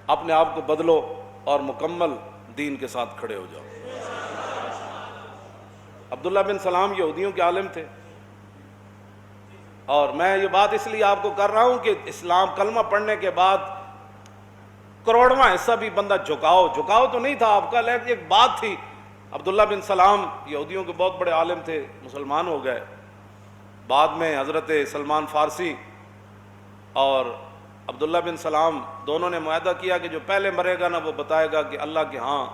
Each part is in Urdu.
اپنے آپ کو بدلو اور مکمل دین کے ساتھ کھڑے ہو جاؤ۔ عبداللہ بن سلام یہودیوں کے عالم تھے، اور میں یہ بات اس لیے آپ کو کر رہا ہوں کہ اسلام کلمہ پڑھنے کے بعد کروڑواں حصہ بھی بندہ جھکاؤ تو نہیں تھا آپ کا، لیکن ایک بات تھی۔ عبداللہ بن سلام یہودیوں کے بہت بڑے عالم تھے، مسلمان ہو گئے۔ بعد میں حضرت سلمان فارسی اور عبداللہ بن سلام دونوں نے معاہدہ کیا کہ جو پہلے مرے گا نا وہ بتائے گا کہ اللہ کے ہاں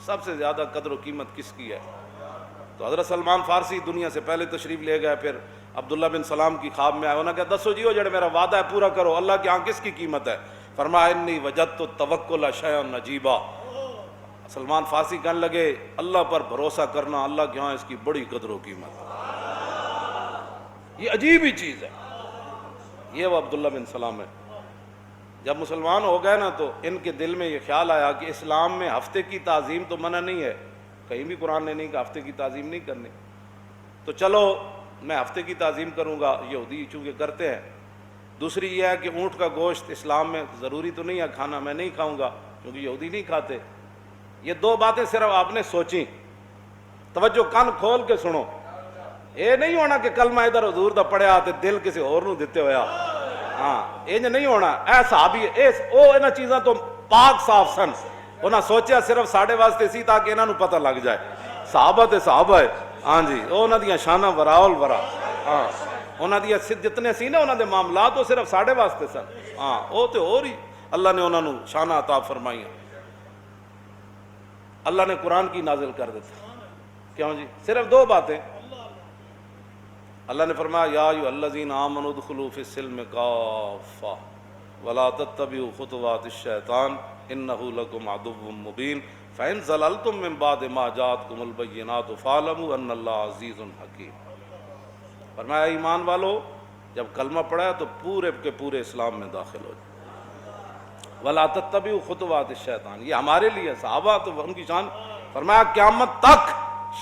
سب سے زیادہ قدر و قیمت کس کی ہے۔ تو حضرت سلمان فارسی دنیا سے پہلے تشریف لے گئے، پھر عبداللہ بن سلام کی خواب میں آئے، انہوں نے کہا دسو جیو جڑے میرا وعدہ ہے پورا کرو، اللہ کے ہاں کس کی قیمت ہے؟ فرمایا انی وجدت التوکل شیئا عجیبا۔ سلمان فارسی کہنے لگے اللہ پر بھروسہ کرنا اللہ کے ہاں اس کی بڑی قدر و قیمت ہے، یہ عجیب ہی چیز ہے۔ یہ وہ عبداللہ بن سلام ہے۔ جب مسلمان ہو گئے نا تو ان کے دل میں یہ خیال آیا کہ اسلام میں ہفتے کی تعظیم تو منع نہیں ہے، کہیں بھی قرآن نے نہیں کہا ہفتے کی تعظیم نہیں کرنی، تو چلو میں ہفتے کی تعظیم کروں گا، یہودی چونکہ کرتے ہیں۔ دوسری یہ ہے کہ اونٹ کا گوشت اسلام میں ضروری تو نہیں ہے کھانا، میں نہیں کھاؤں گا کیونکہ یہودی نہیں کھاتے۔ یہ دو باتیں صرف آپ نے سوچیں، توجہ کان کھول کے سنو۔ یہ نہیں ہونا کہ کلمہ ادھر حضور دا پڑھیا تے دل کسی اور نو دیتے ہویا، ہاں یہ نہیں ہونا۔ اے صحابی او انہاں چیزاں تو پاک صاف سن، انہاں سوچیا صرف ساڈے واسطے سی تاکہ انہاں نو پتہ لگ جائے صحابہ تے صحابہ ہے، ہاں جی انہاں دیاں شاناں وراول ورا، ہاں انہاں دیاں جتنے سی نا انہاں دے معاملات وہ صرف ساڈے واسطے سن، ہاں او تے اور ہی اللہ نے انہاں نو شاناں عطا فرمائیاں۔ اللہ نے قرآن کی نازل کر دیتا، کیوں جی؟ صرف دو باتیں۔ اللہ نے فرمایا یا ایھا الذین آمنوا ادخلوا فی السلم کافۃ ولا تتبعوا خطوات الشیطان انہ لکم عدو مبین فإن زللتم من بعد ما جاءتکم البینات فاعلموا ان اللہ عزیز حکیم۔ فرمایا ایمان والو جب کلمہ پڑھا تو پورے کے پورے اسلام میں داخل ہو جائے۔ ولا تتبعوا خطوات الشیطان، یہ ہمارے لیے صحابہ تو ان کی شان۔ فرمایا قیامت تک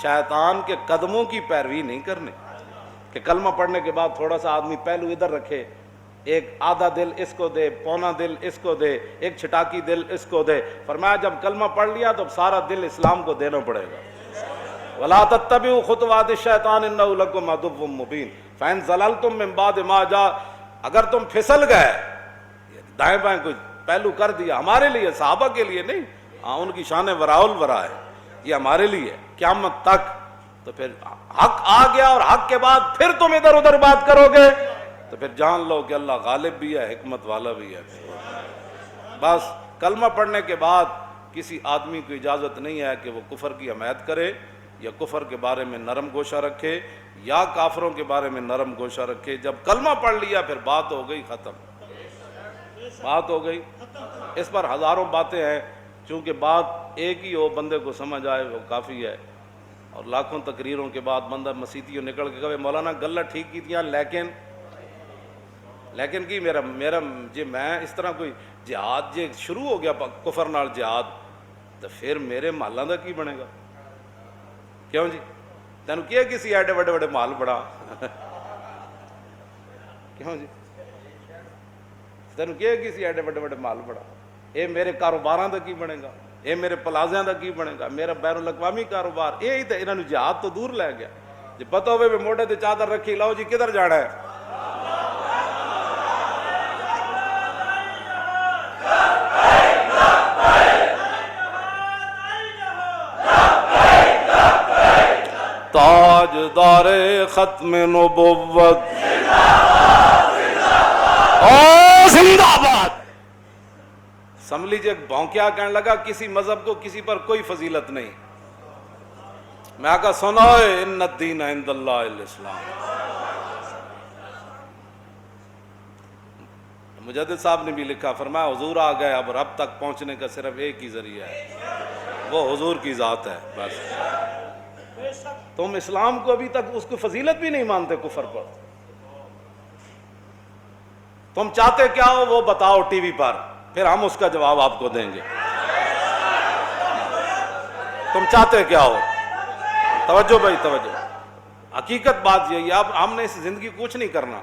شیطان کے قدموں کی پیروی نہیں کرنے، کہ کلمہ پڑھنے کے بعد تھوڑا سا آدمی پہلو ادھر رکھے، ایک آدھا دل اس کو دے، پونا دل اس کو دے، ایک چھٹاکی دل اس کو دے۔ فرمایا جب کلمہ پڑھ لیا تو سارا دل اسلام کو دینا پڑے گا۔ ولا تتبعوا خطوات الشیطان انہ لکم عدو مبین فإن زللتم من بعد ما جاء، اگر تم پھسل گئے دائیں بائیں کوئی پہلو کر دیا، ہمارے لیے صحابہ کے لیے نہیں، ہاں ان کی شان وراول ورا ہے، یہ ہمارے لیے قیامت تک۔ تو پھر حق آ گیا اور حق کے بعد پھر تم ادھر ادھر بات کرو گے تو پھر جان لو کہ اللہ غالب بھی ہے، حکمت والا بھی ہے۔ بس کلمہ پڑھنے کے بعد کسی آدمی کو اجازت نہیں ہے کہ وہ کفر کی حمایت کرے یا کفر کے بارے میں نرم گوشہ رکھے یا کافروں کے بارے میں نرم گوشہ رکھے۔ جب کلمہ پڑھ لیا پھر بات ہو گئی ختم، بات ہو گئی۔ اس پر ہزاروں باتیں ہیں، چونکہ بات ایک ہی ہو بندے کو سمجھ آئے وہ کافی ہے، اور لاکھوں تقریروں کے بعد بندہ مسیتیوں نکل کے کہے مولانا گلہ ٹھیک کی تھیاں لیکن کی میرا جی میں اس طرح کوئی جہاد جے شروع ہو گیا کفر نال جہاد تو پھر میرے محلاں دا کی بنے گا؟ کیوں جی تینوں کیا کسی ایڈے بڑے بڑے محل بڑا کیوں جی تینوں کیا کسی ایڈے بڑے بڑے محل بڑا؟ اے میرے کاروباراں دا کی بنے گا؟ اے میرے پلازیاں دا کی بنے گا؟ میرا بین الاقوامی کاروبار یہ ہی تو انہوں نے جہاد تو دور لے گیا۔ جی پتہ ہوئے موڑے تے چادر رکھی لاؤ جی کدھر جانا ہے؟ تاجدار ختم نبوت او زندہ باد۔ سملی جے بھونکیا کہنے لگا کسی مذہب کو کسی پر کوئی فضیلت نہیں۔ میں کہا سنو ان الدین عند اللہ الاسلام۔ مجدد صاحب نے بھی لکھا، فرمایا حضور آ گئے، اب رب تک پہنچنے کا صرف ایک ہی ذریعہ ہے، وہ حضور کی ذات ہے۔ بس تم اسلام کو ابھی تک اس کو فضیلت بھی نہیں مانتے، کفر پر تم چاہتے کیا ہو وہ بتاؤ ٹی وی پر، پھر ہم اس کا جواب آپ کو دیں گے۔ تم چاہتے کیا ہو؟ توجہ بھائی توجہ، حقیقت بات یہی ہے۔ اب ہم نے اس زندگی کچھ نہیں کرنا،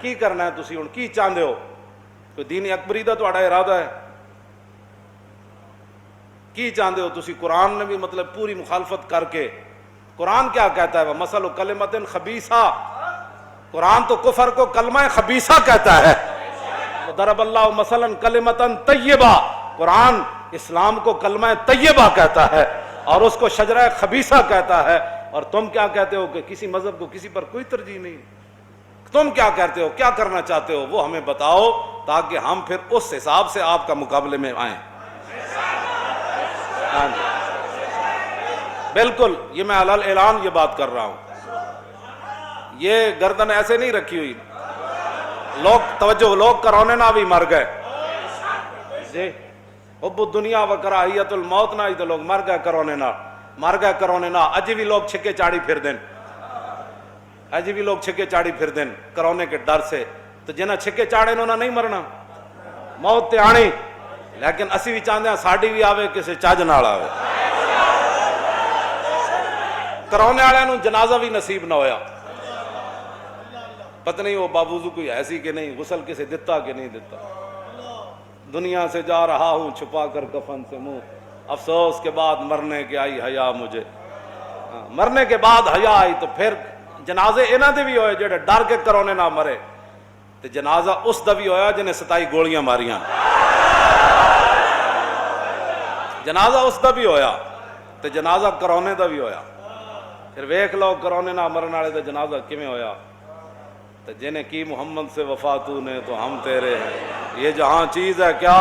کی کرنا ہے تسی ہن کی چاہتے ہو؟ کوئی دین اکبری دا تہاڈا ارادہ ہے؟ کی چاہتے ہو تسی؟ قرآن نے بھی مطلب پوری مخالفت کر کے، قرآن کیا کہتا ہے؟ وَمَثَلُ كَلِمَةٍ خَبِيثَةٍ، قرآن تو کفر کو کلمہ خبیثہ کہتا ہے. ضرب اللہ مثلا کلمۃ طیبہ، قرآن اسلام کو کلمہ طیبہ کہتا ہے اور اس کو شجرہ خبیثہ کہتا ہے. اور تم کیا کہتے ہو کہ کسی مذہب کو کسی پر کوئی ترجیح نہیں؟ تم کیا کہتے ہو، کیا کرنا چاہتے ہو، وہ ہمیں بتاؤ تاکہ ہم پھر اس حساب سے آپ کا مقابلے میں آئیں. ہاں جی بالکل، یہ میں علل اعلان یہ بات کر رہا ہوں، یہ گردن ایسے نہیں رکھی ہوئی. لوگ توجہ، لوگ کرونے نہ بھی مر گئے جی، حب الدنیا و کراہیت الموت نہ، تو لوگ مر گئے کرونے نہ، مر گئے کرونے نہ. اج بھی لوگ چھکے چاڑی پھر دین، اج بھی لوگ چھکے چاڑی پھر دین کرونے کے ڈر سے. تو جنہیں چھکے چاڑے انہوں نے نہیں مرنا، موت تے آنی، لیکن اسی بھی چاہتے ہیں ساڑی بھی آوے کسی چاج نال آوے. کرونے والے نوں جنازہ بھی نصیب نہ ہویا، پتہ نہیں وہ بابوزو کوئی ایسی کہ نہیں، غسل کسے دیتا کہ نہیں دیتا. دنیا سے جا رہا ہوں چھپا کر کفن سے منہ، افسوس کے بعد مرنے کے آئی حیا مجھے. مرنے کے بعد حیا آئی. تو پھر جنازے انہاں دے بھی ہوئے جڑے ڈر کے کرونے نہ مرے، تے جنازہ اس دا بھی ہویا جنہیں 27 گولیاں ماریاں. جنازہ اس دا بھی ہویا تے جنازہ کرونے دا بھی ہویا. پھر ویکھ لو کرونے نہ مرن والے دا جنازہ کیویں ہویا. تو جنہیں کی محمد سے وفا تو نے تو ہم تیرے ہیں، یہ جہاں چیز ہے کیا،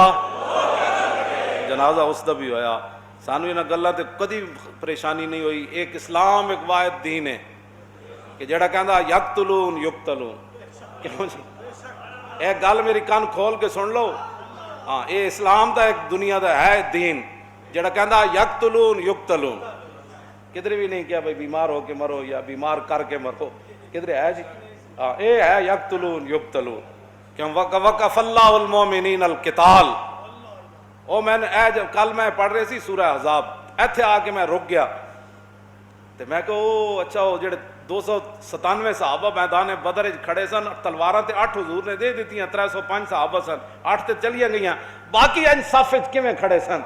جنازہ اس دا بھی ہویا. سانو انہاں گلاں تے کدی پریشانی نہیں ہوئی. ایک اسلام ایک واحد دین ہے کہ جڑا کہندا یقتلون یقتلون. کیوں جی؟ ایک گل میری کان کھول کے سن لو. ہاں، اے اسلام دا ایک دنیا دا ہے دین جڑا کہندا یقتلون یقتلون. کدھر بھی نہیں کیا بھائی بیمار ہو کے مرو یا بیمار کر کے مرو، کدھر ہے جی؟ اے ہے یقتلون یقتلون. کہ وقف اللہ المومنین القتال. او میں نے جب کل میں پڑھ رہی سی سورہ احزاب، ایتھے آ کے میں رک گیا تے میں کہ او اچھا وہ جڑے 297 صحابہ میدان بدر وچ کھڑے سن، تلواراں تے 8 حضور نے دے دتیاں، 305 صحابہ سن، 8 تے چلیاں گئیاں، باقی ان صف وچ کیویں کھڑے سن؟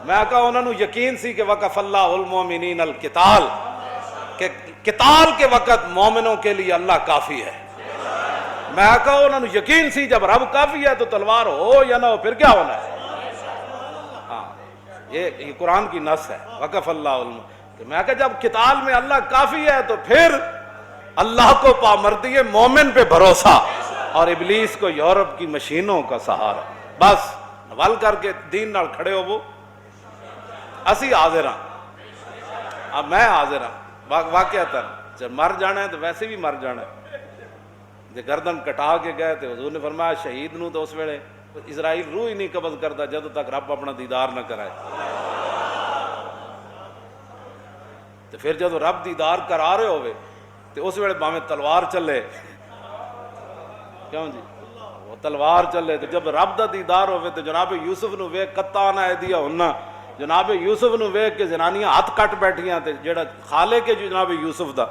میں کہا انہوں نے یقین سی کہ وقف اللہ المومنین القتال، کہ قتال کے وقت مومنوں کے لیے اللہ کافی ہے. میں کہا انہوں نے یقین سی جب رب کافی ہے تو تلوار ہو یا نہ ہو پھر کیا ہونا ہے. ہاں، یہ قرآن کی نص ہے وقف اللہ کہ میں کہا جب قتال میں اللہ کافی ہے تو پھر اللہ کو پامردی مومن پہ بھروسہ اور ابلیس کو یورپ کی مشینوں کا سہارا. بس نوال کر کے دین نال کھڑے ہو. وہ اسی حاضر ہاں، اب میں حاضر ہاں واقعتاً. جب مر جانا ہے تو ویسے بھی مر جانا ہے. جب گردن کٹا کے گئے تو حضور نے فرمایا شہید نو تو اس ویلے اسرائیل روح ہی نہیں قبض کرتا جب تک رب اپنا دیدار نہ کرائے. تو پھر جب رب دیدار کرا رہے ہوئے تو اس ویلے باہیں تلوار چلے. کیوں جی؟ وہ تلوار چلے. تو جب رب دا دیدار ہوئے تو جناب یوسف نو ویکھ قطع نہ ایدیا ہونا، جناب یوسف نو ویکھ کے زنانیاں ہاتھ کٹ بیٹھیاں تے جڑا خالق ہے جناب یوسف دا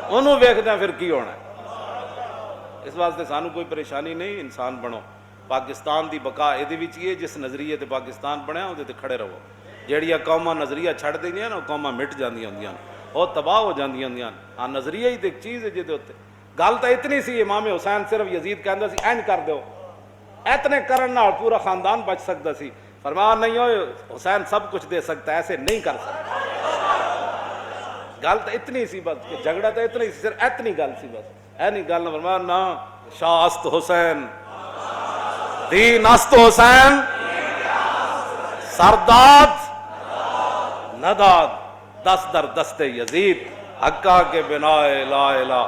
انہوں ویکھدے پھر کی ہونا ہے. اس واسطے سانو کوئی پریشانی نہیں، انسان بنو. پاکستان دی بقا یہ بھی جس نظریے تے پاکستان بنیا وہ خڑے رہو. جہڑیاں قوماں نظریہ چھڑ دینیاں نا قوماں مٹ جاندیاں ہوندیاں، وہ تباہ ہو جاندیاں ہوندیاں. ہاں نظریہ ہی تو ایک چیز ہے جہدے اتنے گل تو اتنی سی. امام حسین صرف یزید کہندا سی اینج کر دیو، اتنے کرن نال پورا خاندان بچ سکتا سی. فرمایا نہیں ہوئے حسین سب کچھ دے سکتا ہے، ایسے نہیں کر سکتا. گل تو اتنی سی بس، جھگڑا تو اتنی سی، صرف اتنی گل سی بس. اینی گل نہ فرمایا نہ شاہ است حسین دین است حسین سرداد نداد دست در دست یزید حقا کے بنا لا الہ